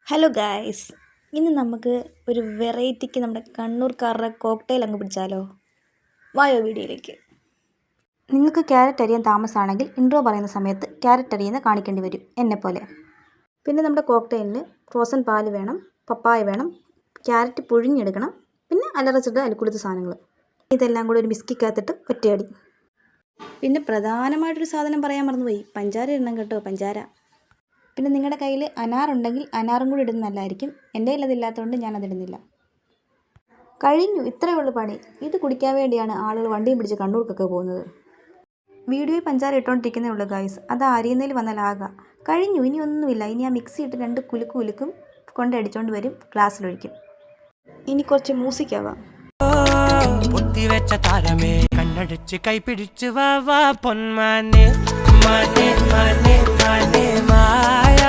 Hello guys, ഇന്ന് നമുക്ക് ഒരു വെറൈറ്റിക്ക് നമ്മുടെ കണ്ണൂർക്കാരുടെ കോക്ടെയിൽ അങ്ങ് പിടിച്ചാലോ? വായോ വീഡിയോയിലേക്ക്. നിങ്ങൾക്ക് ക്യാരറ്റ് അരിയാൻ താമസമാണെങ്കിൽ ഇൻട്രോ പറയുന്ന സമയത്ത് ക്യാരറ്റ് അരിയുന്ന കാണിക്കേണ്ടി വരും, എന്നെപ്പോലെ. പിന്നെ നമ്മുടെ കോക്ടെയിലിന് ഫ്രോസൺ പാല് വേണം, പപ്പായ വേണം, ക്യാരറ്റ് പുഴുങ്ങിയെടുക്കണം, പിന്നെ അലറച്ചിട്ട് അലുക്കുളുത്ത സാധനങ്ങൾ. ഇതെല്ലാം കൂടി ഒരു മിസ്കിക്കകത്തിട്ട് ഒറ്റയടി. പിന്നെ പ്രധാനമായിട്ടൊരു സാധനം പറയാൻ മറന്നുപോയി, പഞ്ചാര ഇടണം കേട്ടോ, പഞ്ചാര. പിന്നെ നിങ്ങളുടെ കയ്യിൽ അനാറുണ്ടെങ്കിൽ അനാറും കൂടി ഇടുന്നത് നല്ലതായിരിക്കും. എൻ്റെ കയ്യിൽ അതില്ലാത്തതുകൊണ്ട് ഞാനതിടുന്നില്ല. കഴിഞ്ഞു, ഇത്രയേ ഉള്ളൂ പണി. ഇത് കുടിക്കാൻ വേണ്ടിയാണ് ആളുകൾ വണ്ടിയും പിടിച്ച് കണ്ണൂർക്കൊക്കെ പോകുന്നത്. വീഡിയോയിൽ പഞ്ചാര ഇട്ടുകൊണ്ടിരിക്കുന്നേ ഉള്ളൂ ഗായ്സ്, അത് അരിയുന്നതിൽ വന്നാലാകാം. കഴിഞ്ഞു, ഇനി ഒന്നുമില്ല. ഇനി ആ മിക്സി ഇട്ട് 2 കുലുക്ക് കുലുക്കും കൊണ്ടടിച്ചോണ്ട് വരും, ഗ്ലാസ്സിലൊഴിക്കും. ഇനി കുറച്ച് മ്യൂസിക്കാവാം. പൊത്തിവെച്ച താരമേ കണ്ണടിച്ച് കൈപിടിച്ച് വാ വാ പൊന്മാനെ മാനെ മാനെ മാനെ മായ